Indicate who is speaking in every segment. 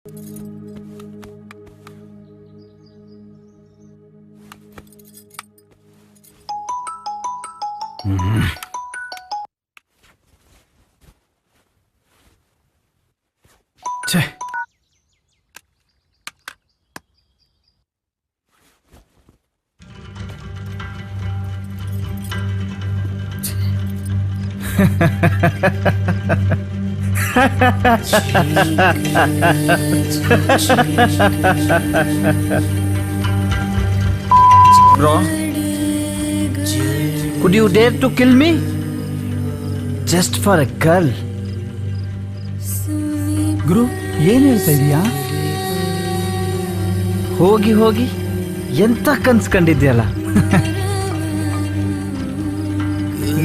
Speaker 1: ಛೇ,
Speaker 2: Bro, could you dare to kill me? Just for a girl.
Speaker 1: ಗುರು ಏನ್ ಹೇಳ್ತಾ ಇದೀಯಾ?
Speaker 2: ಹೋಗಿ ಹೋಗಿ ಎಂತ ಕನ್ಸ್ಕೊಂಡಿದ್ಯಲ್ಲ.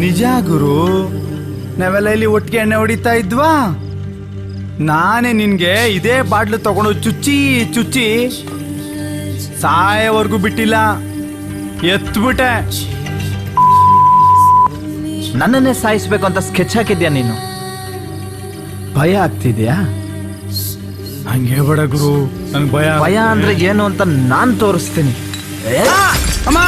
Speaker 1: ನಿಜ ಗುರು, ನಾವೆಲ್ಲ ಇಲ್ಲಿ ಒಟ್ಟಿಗೆ ಎಣ್ಣೆ ಹೊಡಿತಾ ಇದ್ವಾ? ನಾನೇ ನಿನ್ಗೆ ಇದೇ ಬಾಟ್ಲು ತಗೊಂಡು ಚುಚ್ಚಿ ಚುಚ್ಚಿ ಸಾಯವರೆಗೂ ಬಿಟ್ಟಿಲ್ಲ, ಎತ್ಬಿಟ್ಟೆ.
Speaker 2: ನನ್ನನ್ನೇ ಸಾಯಿಸ್ಬೇಕು ಅಂತ ಸ್ಕೆಚ್ ಹಾಕಿದ್ಯಾ ನೀನು?
Speaker 1: ಭಯ ಆಗ್ತಿದ್ಯಾ? ಹಂಗೆ ಬೇಡ ಗುರು, ನಂಗೆ ಭಯ.
Speaker 2: ಭಯ ಅಂದ್ರೆ ಏನು ಅಂತ ನಾನ್ ತೋರಿಸ್ತೀನಿ.
Speaker 1: ಅಮ್ಮ,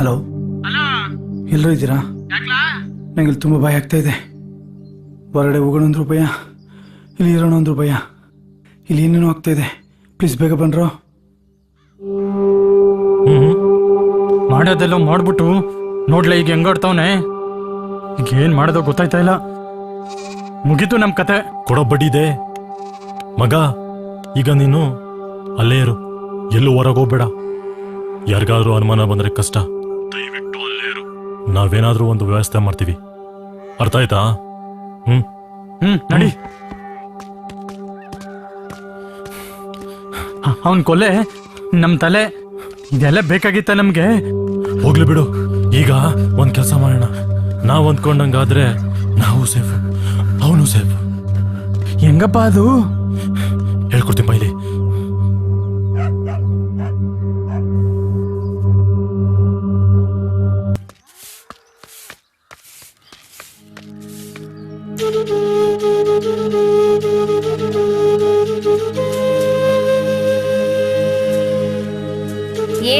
Speaker 1: ಹಲೋ, ಎಲ್ಲರೂ ಇದ್ದೀರಾ? ನಂಗೆ ಇಲ್ಲಿ ತುಂಬ ಭಯ ಆಗ್ತಾ ಇದೆ. ಹೊರಗಡೆ ಹೋಗೋಣ ಅಂದ್ರು ಭಯ, ಇಲ್ಲಿ ಇರೋಣ ಅಂದ್ರು ಭಯ, ಇಲ್ಲಿ ಏನೇನೋ ಆಗ್ತಾ ಇದೆ. ಪ್ಲೀಸ್ ಬೇಗ ಬನ್ರೋ.
Speaker 3: ಮಾಡೋದೆಲ್ಲ ಮಾಡ್ಬಿಟ್ಟು ನೋಡ್ಲ ಈಗ ಹೆಂಗಾಡ್ತಾವನೆ. ಈಗ ಏನ್ ಮಾಡೋದೋ ಗೊತ್ತಾಯ್ತಾ ಇಲ್ಲ. ಮುಗೀತು ನಮ್ ಕತೆ.
Speaker 4: ಕೊಡೋ ಬಡ್ಡಿದೆ ಮಗ. ಈಗ ನೀನು ಅಲ್ಲೇ ಇರು, ಎಲ್ಲೂ ಹೊರಗೋಗ್ಬೇಡ. ಯಾರಿಗಾದ್ರೂ ಅನುಮಾನ ಬಂದ್ರೆ ಕಷ್ಟ. ದಯವಿಟ್ಟು ಅಲ್ಲೇ ಇರು. ನಾವೇನಾದ್ರೂ ಒಂದು ವ್ಯವಸ್ಥೆ ಮಾಡ್ತೀವಿ, ಅರ್ಥ ಆಯ್ತಾ?
Speaker 3: ನಡಿ. ಅವನ್ ಕೊಲೆ ನಮ್ ತಲೆ, ಇದೆಲ್ಲ ಬೇಕಾಗಿತ್ತ ನಮ್ಗೆ?
Speaker 4: ಹೋಗ್ಲಿ ಬಿಡು. ಈಗ ಒಂದ್ ಕೆಲಸ ಮಾಡೋಣ. ನಾವ್ ಅಂದ್ಕೊಂಡಂಗಾದ್ರೆ ನಾವು ಸೇಫ್, ಅವನು ಸೇಫ್.
Speaker 3: ಹೆಂಗಪ್ಪ ಅದು?
Speaker 4: ಹೇಳ್ಕೊಡ್ತೀನಿ ಬೈಲಿ.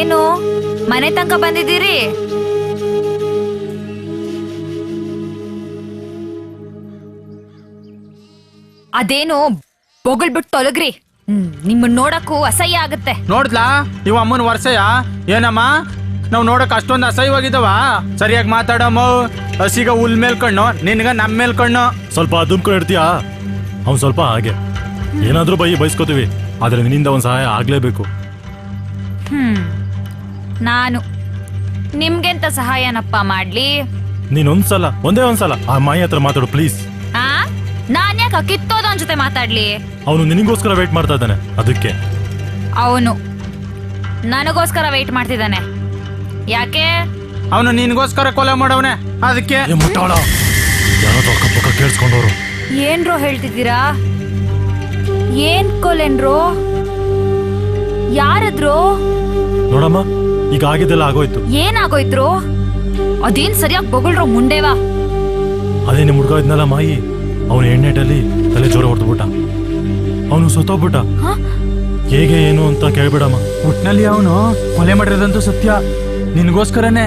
Speaker 5: ಏನು ಮನೆ ತನಕ ಬಂದಿದ್ದೀರಿ? ಅದೇನು ಬೊಗಳ್ಬಿಟ್ಟು ತೊಲಗ್ರಿ. ನಿಮ್ಮನ್ನ ನೋಡಕ್ಕೂ ಅಸಹ್ಯ ಆಗತ್ತೆ.
Speaker 3: ನೋಡ್ಲಾ ಇವ ಅಮ್ಮನ ವರ್ಷಯ? ಏನಮ್ಮ ನಾವ್ ನೋಡಕ್ ಅಷ್ಟೊಂದು ಅಸಹ್ಯವಾಗಿದ್ದವ? ಸರಿಯಾಗಿ ಮಾತಾಡಮ್ಮ. ಹಸಿಗ ಹುಲ್ ಮೇಲ್ ಕಣ್ಣು, ನಿನ್ಗ ನಮ್ ಮೇಲ್ ಕಣ್ಣು.
Speaker 4: ಸ್ವಲ್ಪ ದುಮ್ಕೊಂಡು ಇಡ್ತೀಯಾ? ಅವ್ನು ಸ್ವಲ್ಪ ಹಾಗೆ. ಏನಾದ್ರೂ ಬೈಸ್ಕೋತೀವಿ, ಆದ್ರೆ ನಿನ್ನಿಂದ ಒಂದ್ ಸಹಾಯ ಆಗ್ಲೇಬೇಕು.
Speaker 5: ನಾನು ನಿಮ್ಗೆಂತ ಸಹಾಯನಪ್ಪ ಮಾಡ್ಲಿ?
Speaker 4: ಒಂದೇ ಒಂದ್ಸಲ ಆ ಮಾಯಿ ಹತ್ರ ಮಾತಾಡು ಪ್ಲೀಸ್.
Speaker 5: ನಾನ್ ಯಾಕೆ ಕಿತ್ತೋದವನ್ ಜೊತೆ ಮಾತಾಡ್ಲಿ?
Speaker 4: ಅವನು ನಿನಗೋಸ್ಕರ ವೇಟ್ ಮಾಡ್ತಾ ಇದ್ದಾನೆ, ಅದಕ್ಕೆ.
Speaker 5: ಅವನು ನನಗೋಸ್ಕರ ವೇಟ್ ಮಾಡ್ತಿದ್ದಾನೆ. ಯಾಕೆ?
Speaker 3: ಅವನು ನಿನ್ಗೋಸ್ಕರ ಕೊಲೆ ಮಾಡವನೆ, ಅದಕ್ಕೆ.
Speaker 4: ಯಾರಾದ್ರೂ ಅಕ್ಕಪಕ್ಕ ಕೇಳಿಸ್ಕೊಂಡವ್ರು.
Speaker 5: ಏನ್ರೋ ಹೇಳ್ತಿದ್ದೀರಾ? ಏನ್ ಕೊಲೆನ್ರೋ? ಯಾರದ್ರು?
Speaker 4: ನೋಡಮ್ಮ, ಈಗ ಆಗಿದ್ದೆಲ್ಲ ಆಗೋಯ್ತು.
Speaker 5: ಏನಾಗೋಯ್ತ್ರು? ಅದೇನ್ ಸರಿಯಾಗಿ ಬೊಗಳ್ರೋ ಮುಂಡೇವಾ?
Speaker 4: ಅದೇ ನಿಮ್ ಹುಡ್ಗ ಇದ್ನಲ್ಲ ಮಾಯಿ, ಅವನ ಎಣ್ಣೆಟಲ್ಲಿ ತಲೆ ಜೋರ ಹೊಡೆದ್ಬಿಟ್ಟ. ಅವನು ಸತ್ತೋಗ್ಬಿಟ್ಟ. ಹೇಗೆ ಏನು ಅಂತ ಕೇಳ್ಬೇಡಮ್ಮ.
Speaker 3: ಒಟ್ನಲ್ಲಿ ಅವನು ಕೊಲೆ ಮಾಡಿರೋದಂತೂ ಸತ್ಯ. ನಿನ್ಗೋಸ್ಕರನೇ,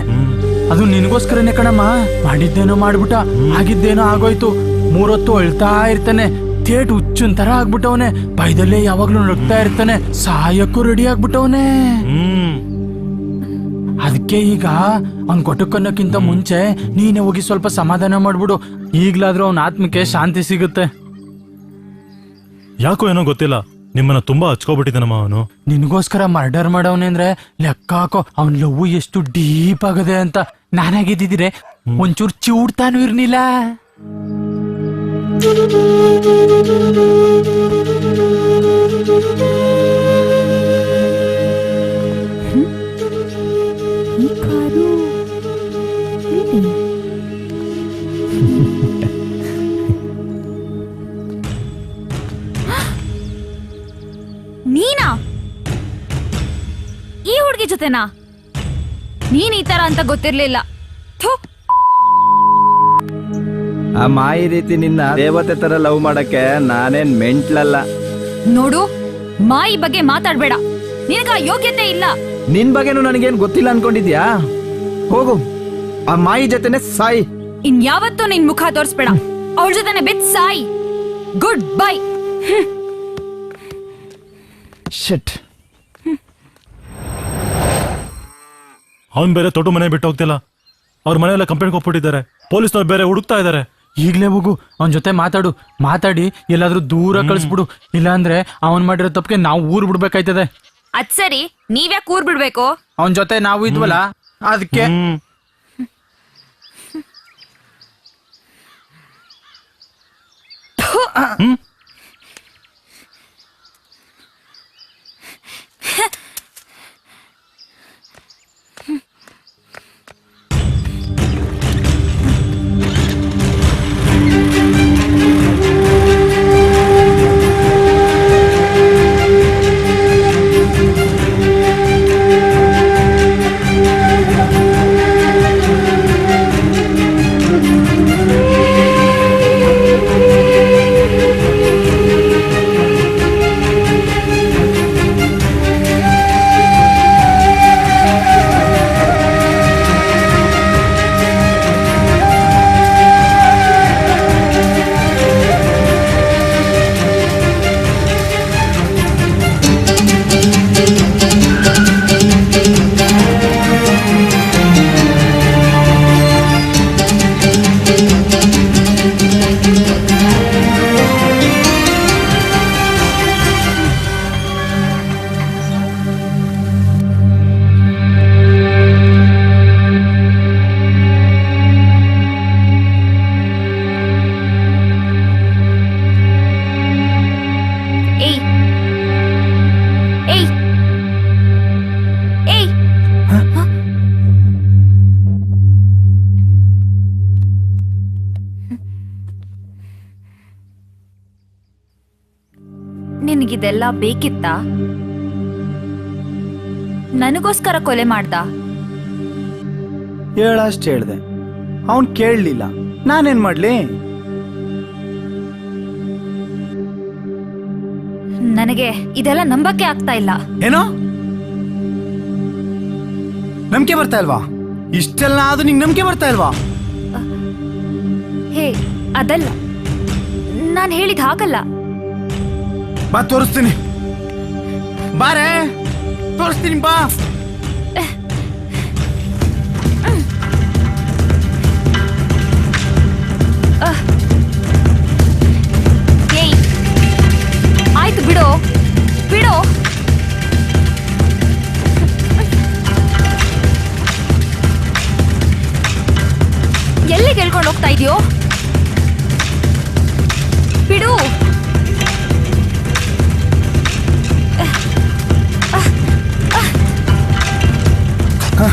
Speaker 3: ಅದು ನಿನ್ಗೋಸ್ಕರನೇ ಕಣಮ್ಮ. ಮಾಡಿದ್ದೇನೋ ಮಾಡ್ಬಿಟ್ಟ, ಆಗಿದ್ದೇನೋ ಆಗೋಯ್ತು. 3 ಹೊತ್ತು ಅಳ್ತಾ ಇರ್ತಾನೆ, ಥೇಟ್ ಹುಚ್ಚನ್ ತರ ಆಗ್ಬಿಟ್ಟವನೆ. ಭಯದಲ್ಲೇ ಯಾವಾಗ್ಲೂ ನಡ್ತಾ ಇರ್ತಾನೆ, ಸಾಯಕ್ಕೂ ರೆಡಿ ಆಗ್ಬಿಟ್ಟವನೆ. ಅದಕ್ಕೆ ಈಗ ಅವ್ನ್ ಕೊಟ್ಟಕ್ಕನ್ನಕ್ಕಿಂತ ಮುಂಚೆ ನೀನೇ ಹೋಗಿ ಸ್ವಲ್ಪ ಸಮಾಧಾನ ಮಾಡ್ಬಿಡು. ಈಗ್ಲಾದ್ರೂ ಅವನ ಆತ್ಮಕ್ಕೆ ಶಾಂತಿ ಸಿಗುತ್ತೆ.
Speaker 4: ಯಾಕೋ ಏನೋ ಗೊತ್ತಿಲ್ಲ, ನಿಮ್ಮನ್ನ ತುಂಬಾ ಹಚ್ಕೊಬಿಟ್ಟಿದ್ದಾನಮ್ಮ ಅವನು.
Speaker 3: ನಿನ್ಗೋಸ್ಕರ ಮರ್ಡರ್ ಮಾಡವನೆ ಅಂದ್ರೆ ಲೆಕ್ಕ ಹಾಕೋ. ಅವನ್ ಲವ್ ಎಷ್ಟು ಡೀಪ್ ಆಗದೆ ಅಂತ. ನಾನಾಗಿದ್ದಿದ್ರೆ ಒಂಚೂರು ಚೂಡ್ತಾನು ಇರ್ನಿಲ್ಲ.
Speaker 5: ಈ ಕಾರು ನೀನಾ? ಈ ಹುಡುಗಿ ಜೊತೆನಾ? ನೀನ್ ಈ ತರ ಅಂತ ಗೊತ್ತಿರ್ಲಿಲ್ಲ. ಥು.
Speaker 2: ಆ ಮಾಯಿ ರೀತಿ ನಿನ್ನ ದೇವತೆ ತರ ಲವ್ ಮಾಡಕ್ಕೆ ನಾನೇನ್ ಮೆಂಟ್ಲಲ್ಲ.
Speaker 5: ನೋಡು, ಮಾಯಿ ಬಗ್ಗೆ ಮಾತಾಡ್ಬೇಡ. ನಿನಗ ಯೋಗ್ಯತೆ ಇಲ್ಲ.
Speaker 2: ನಿನ್ ಬಗ್ಗೆನೂ ನನಗೇನ್ ಗೊತ್ತಿಲ್ಲ ಅನ್ಕೊಂಡಿದ್ಯಾ? ಹೋಗು, ಆ ಮಾಯಿ ಜೊತೆನೆ ಸಾಯಿ.
Speaker 5: ಇನ್ಯಾವತ್ತೂ ನಿನ್ ಮುಖ ತೋರಿಸ್ಬೇಡ. ಅವಳ ಜೊತೆನೆ ಬೆತ್ ಸಾಯಿ. Good bye.
Speaker 2: ಶಿಟ್.
Speaker 4: ಅವನ್ ಬೇರೆ ತೊಟ್ಟು ಮನೆ ಬಿಟ್ಟು ಹೋಗ್ತಿಲ್ಲ. ಅವ್ರ ಮನೆಯೆಲ್ಲ ಕಂಪ್ಲೇಂಟ್ ಕೊಟ್ಬಿಟ್ಟಿದ್ದಾರೆ. ಪೊಲೀಸ್ನವ್ರು ಬೇರೆ ಹುಡುಕ್ತಾ ಇದ್ದಾರೆ.
Speaker 3: ಈಗ್ಲೇ ಹೋಗು, ಅವನ್ ಜೊತೆ ಮಾತಾಡಿ ಎಲ್ಲಾದ್ರೂ ದೂರ ಕಳಿಸ್ಬಿಡು. ಇಲ್ಲಾಂದ್ರೆ ಅವನ್ ಮಾಡಿರೋ ತಪ್ಪಿಗೆ ನಾವು ಊರ್ ಬಿಡ್ಬೇಕಾಯ್ತದೆ.
Speaker 5: ಅದ್ ಸರಿ, ನೀವ್ಯಾಕೆ ಊರ್ ಬಿಡ್ಬೇಕು?
Speaker 3: ಅವನ್ ಜೊತೆ ನಾವು ಇದ್ವಲ್ಲ, ಅದಕ್ಕೆ.
Speaker 5: ನಿನಗಿದೆಲ್ಲ ಬೇಕಿತ್ತಾ? ನನಗೋಸ್ಕರ ಕೊಲೆ ಮಾಡ್ದ?
Speaker 1: ಹೇಳಷ್ಟು ಹೇಳ್ದೆ, ಅವನ್ ಕೇಳಲಿಲ್ಲ. ನಾನೇನ್ ಮಾಡ್ಲಿ?
Speaker 5: ನನಗೆ ಇದೆಲ್ಲ ನಂಬಕ್ಕೆ ಆಗ್ತಾ ಇಲ್ಲ.
Speaker 1: ಏನೋ ನಂಬಿಕೆ ಬರ್ತಾ ಇಲ್ವಾ? ಇಷ್ಟೆಲ್ಲ ಆದ್ರೂ ನಿಂಗೆ ನಂಬಿಕೆ ಬರ್ತಾ ಇಲ್ವಾ?
Speaker 5: ಹೇ, ಅದಲ್ಲ, ನಾನು ಹೇಳಿದ ಹಾಗಲ್ಲ.
Speaker 1: ಬಾ ತೋರಿಸ್ತೀನಿ. ಬಾರೆ, ತೋರಿಸ್ತೀನಿ, ಬಾ.
Speaker 5: ಏಯ್, ಆಯ್ತು ಬಿಡು ಬಿಡು. ಎಲ್ಲಿಗೆ ಹೇಳ್ಕೊಂಡು ಹೋಗ್ತಾ ಇದೆಯೋ? ಬಿಡು.
Speaker 1: ಹ